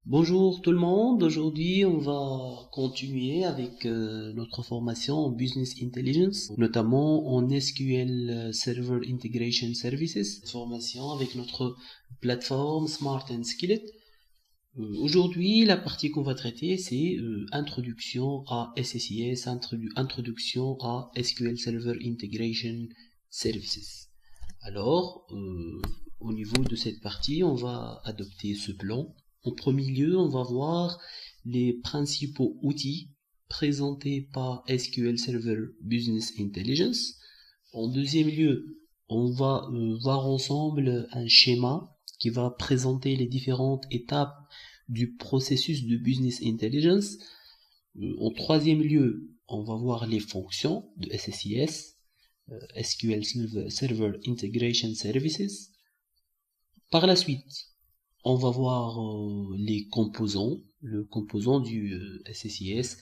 Bonjour tout le monde, aujourd'hui on va continuer avec notre formation en Business Intelligence, notamment en SQL Server Integration Services, formation avec notre plateforme Smart and Skillet. Aujourd'hui la partie qu'on va traiter c'est introduction à SSIS, introduction à SQL Server Integration Services. Alors, au niveau de cette partie, on va adopter ce plan. En premier lieu, on va voir les principaux outils présentés par SQL Server Business Intelligence. En deuxième lieu, on va voir ensemble un schéma qui va présenter les différentes étapes du processus de Business Intelligence. En troisième lieu, on va voir les fonctions de SSIS. SQL Server Integration Services. Par la suite, on va voir les composants, le composant du SSIS.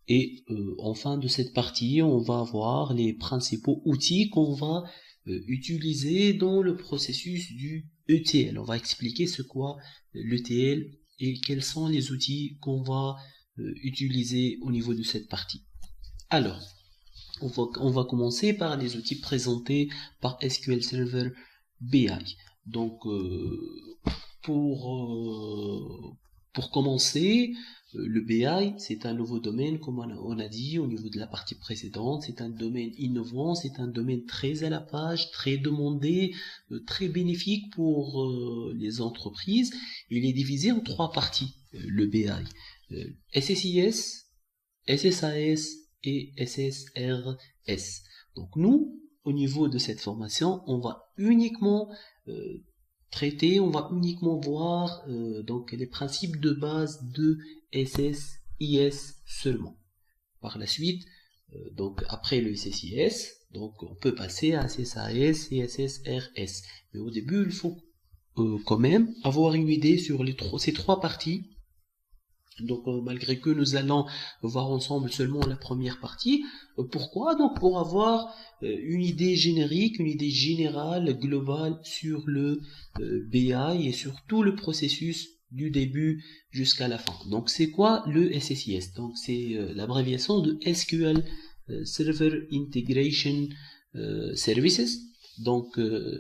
Et en fin de cette partie, on va voir les principaux outils qu'on va utiliser dans le processus du ETL. On va expliquer ce qu'est l'ETL et quels sont les outils qu'on va utiliser au niveau de cette partie. Alors, on va commencer par les outils présentés par SQL Server BI. Donc, pour commencer, le BI, c'est un nouveau domaine, comme on a dit au niveau de la partie précédente. C'est un domaine innovant, c'est un domaine très à la page, très demandé, très bénéfique pour les entreprises. Il est divisé en trois parties, le BI. SSIS, SSAS et SSRS. Donc nous, au niveau de cette formation, on va uniquement traiter, on va uniquement voir donc les principes de base de SSIS seulement. Par la suite, donc après le SSIS, donc on peut passer à SSAS et SSRS. Mais au début, il faut quand même avoir une idée sur ces trois parties. Donc malgré que nous allons voir ensemble seulement la première partie, pourquoi? Donc pour avoir une idée générique, une idée générale, globale sur le BI et sur tout le processus du début jusqu'à la fin. Donc c'est quoi le SSIS? Donc c'est l'abréviation de SQL Server Integration Services. Donc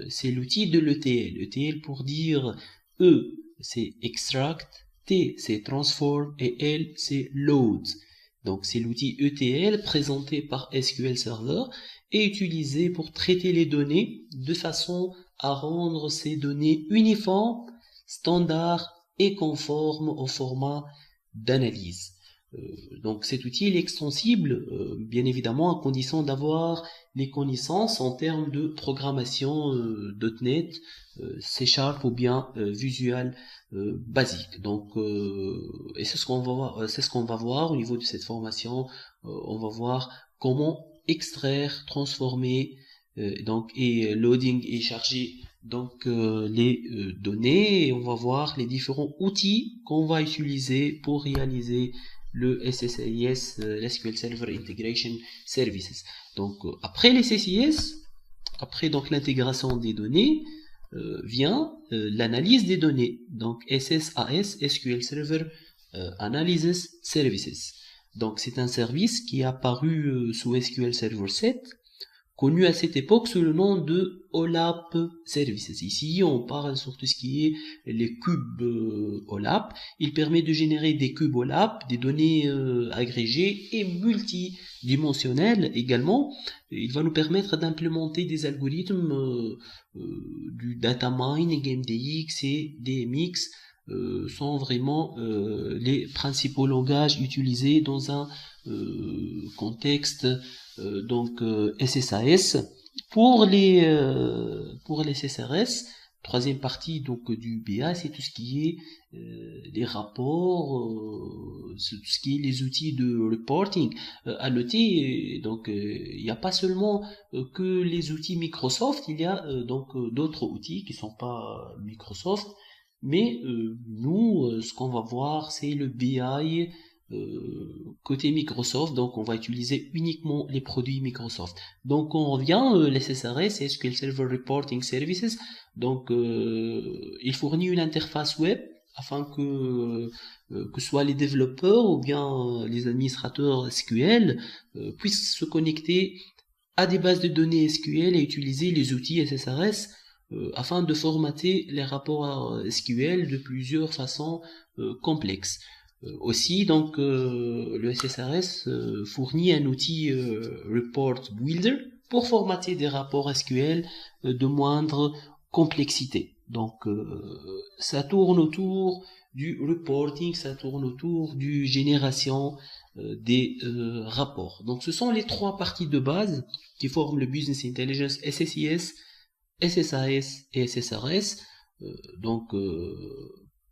c'est l'outil de l'ETL. ETL pour dire E, c'est extract, T, c'est transform et L, c'est load. Donc, c'est l'outil ETL présenté par SQL Server et utilisé pour traiter les données de façon à rendre ces données uniformes, standards et conformes au format d'analyse. Donc cet outil est extensible, bien évidemment, à condition d'avoir les connaissances en termes de programmation .NET, C# ou bien Visual Basic. Donc, et c'est ce qu'on va voir au niveau de cette formation. On va voir comment extraire, transformer, donc et loading et charger donc les données. Et on va voir les différents outils qu'on va utiliser pour réaliser le SSIS, l'SQL Server Integration Services. Donc après les SSIS, après donc l'intégration des données, vient l'analyse des données. Donc SSAS, SQL Server Analysis Services. Donc c'est un service qui est apparu sous SQL Server 7, connu à cette époque sous le nom de OLAP Services. Ici, on parle sur tout ce qui est les cubes OLAP. Il permet de générer des cubes OLAP, des données agrégées et multidimensionnelles également. Il va nous permettre d'implémenter des algorithmes du data mining, MDX et DMX sont vraiment les principaux langages utilisés dans un contexte donc SSAS. Pour les SSRS, troisième partie donc du BA, c'est tout ce qui est les rapports, tout ce qui est les outils de reporting. À noter, donc il n'y a pas seulement que les outils Microsoft, il y a donc d'autres outils qui sont pas Microsoft, mais nous, ce qu'on va voir, c'est le BI côté Microsoft, donc on va utiliser uniquement les produits Microsoft. Donc on revient, les SSRS, SQL Server Reporting Services, donc il fournit une interface web afin que soit les développeurs ou bien les administrateurs SQL puissent se connecter à des bases de données SQL et utiliser les outils SSRS afin de formater les rapports SQL de plusieurs façons complexes. Aussi, donc, le SSRS fournit un outil Report Builder pour formater des rapports SQL de moindre complexité. Donc, ça tourne autour du reporting, ça tourne autour du génération des rapports. Donc, ce sont les trois parties de base qui forment le Business Intelligence SSIS, SSAS et SSRS.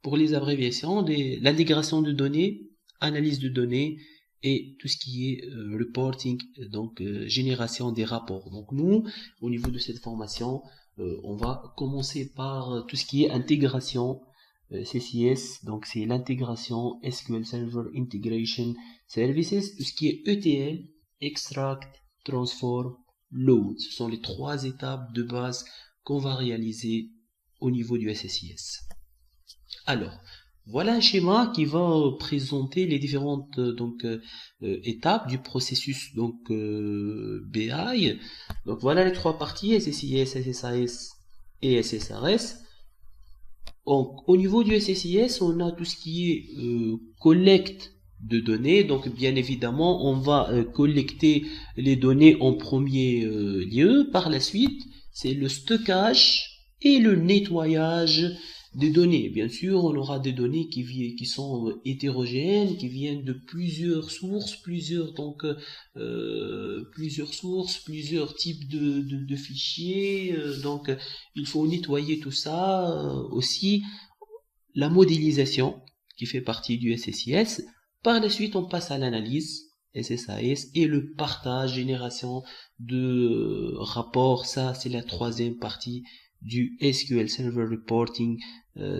Pour les abréviations, l'intégration de données, analyse de données et tout ce qui est reporting, donc génération des rapports. Donc nous, au niveau de cette formation, on va commencer par tout ce qui est intégration CCS, donc c'est l'intégration SQL Server Integration Services, tout ce qui est ETL, Extract, Transform, Load. Ce sont les trois étapes de base qu'on va réaliser au niveau du SSIS. Alors, voilà un schéma qui va présenter les différentes étapes du processus BI. Donc voilà les trois parties, SSIS, SSAS et SSRS. Donc, au niveau du SSIS, on a tout ce qui est collecte de données. Donc bien évidemment, on va collecter les données en premier lieu. Par la suite, c'est le stockage et le nettoyage des données. Bien sûr, on aura des données qui sont hétérogènes, qui viennent de plusieurs sources, plusieurs types de fichiers. Donc, il faut nettoyer tout ça. Aussi, la modélisation qui fait partie du SSIS. Par la suite, on passe à l'analyse SSAS et le partage, génération de rapports. Ça, c'est la troisième partie du SQL Server Reporting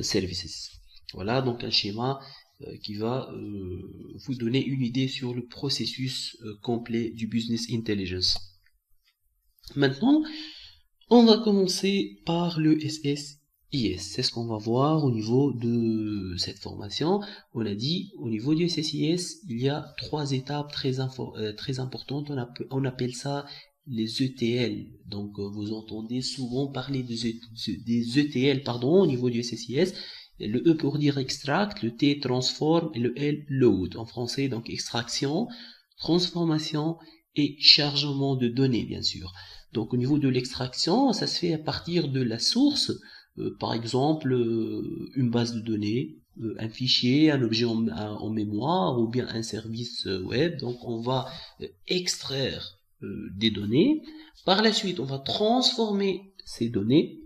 Services. Voilà donc un schéma qui va vous donner une idée sur le processus complet du Business Intelligence. Maintenant, on va commencer par le SSIS. C'est ce qu'on va voir au niveau de cette formation. On a dit, au niveau du SSIS, il y a trois étapes très importantes. On appelle ça les ETL. Donc, vous entendez souvent parler des ETL, au niveau du SSIS. Le E pour dire extract, le T transform et le L load. En français, donc extraction, transformation et chargement de données, bien sûr. Donc, au niveau de l'extraction, ça se fait à partir de la source. Par exemple, une base de données, un fichier, un objet en mémoire ou bien un service web. Donc, on va extraire des données. Par la suite, on va transformer ces données.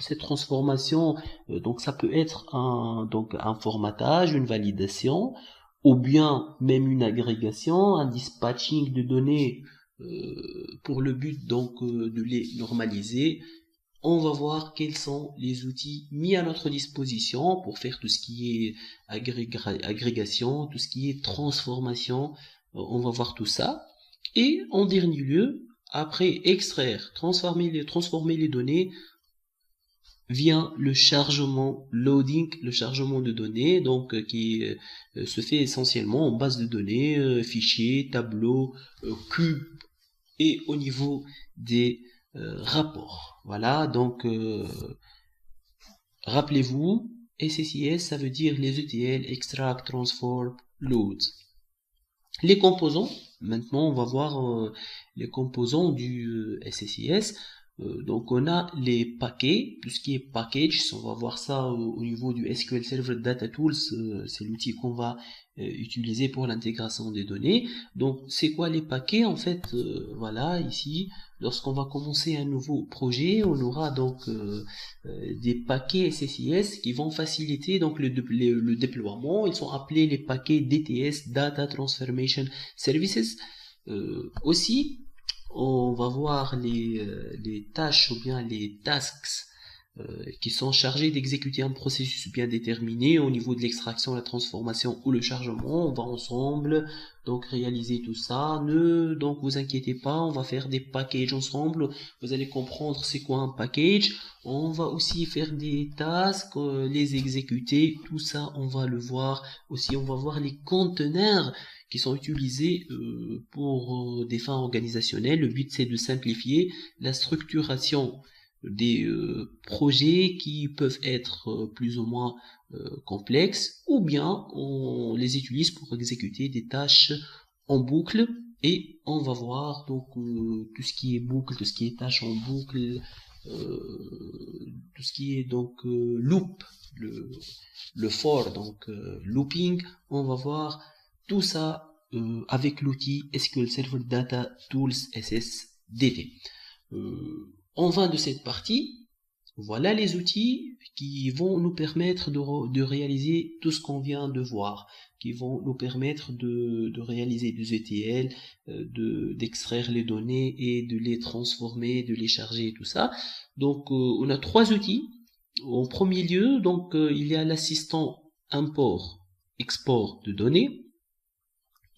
Cette transformation, donc ça peut être un formatage, une validation, ou bien même une agrégation, un dispatching de données pour le but de les normaliser. On va voir quels sont les outils mis à notre disposition pour faire tout ce qui est agrégation, tout ce qui est transformation. On va voir tout ça. Et en dernier lieu, après extraire, transformer les données, vient le chargement, loading, le chargement de données, donc qui se fait essentiellement en base de données, fichiers, tableaux, cubes et au niveau des rapports. Voilà, donc rappelez-vous, SSIS, ça veut dire les ETL, extract, transform, load. Les composants, maintenant on va voir les composants du SSIS. Donc on a les paquets, tout ce qui est package, on va voir ça au niveau du SQL Server Data Tools, c'est l'outil qu'on va utiliser pour l'intégration des données. Donc c'est quoi les paquets? En fait, voilà, ici, lorsqu'on va commencer un nouveau projet, on aura donc des paquets SSIS qui vont faciliter donc le déploiement. Ils sont appelés les paquets DTS, Data Transformation Services. Aussi, on va voir les tâches ou bien les tasks qui sont chargés d'exécuter un processus bien déterminé au niveau de l'extraction, la transformation ou le chargement. On va ensemble donc réaliser tout ça. Ne donc vous inquiétez pas, on va faire des packages ensemble. Vous allez comprendre c'est quoi un package. On va aussi faire des tasks, les exécuter. Tout ça, on va le voir. Aussi, on va voir les conteneurs qui sont utilisés pour des fins organisationnelles. Le but, c'est de simplifier la structuration des projets qui peuvent être plus ou moins complexes, ou bien on les utilise pour exécuter des tâches en boucle. Et on va voir donc tout ce qui est boucle, tout ce qui est tâche en boucle, tout ce qui est donc loop, le for, donc looping. On va voir tout ça avec l'outil SQL Server Data Tools SSDT. En fin de cette partie, voilà les outils qui vont nous permettre de réaliser tout ce qu'on vient de voir, qui vont nous permettre de réaliser des ETL, d'extraire les données et de les transformer, de les charger et tout ça. Donc on a trois outils. En premier lieu, donc il y a l'assistant import, export de données.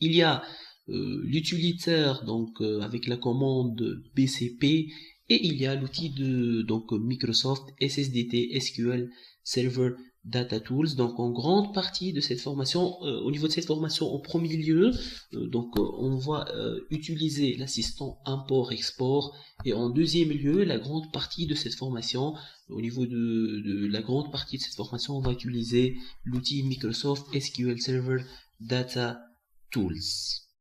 Il y a l'utilitaire donc avec la commande BCP, et il y a l'outil de donc Microsoft SSDT SQL Server Data Tools. Donc en grande partie de cette formation, au niveau de cette formation, en premier lieu, donc on va utiliser l'assistant import-export, et en deuxième lieu, la grande partie de cette formation, au niveau de la grande partie de cette formation, on va utiliser l'outil Microsoft SQL Server Data Tools.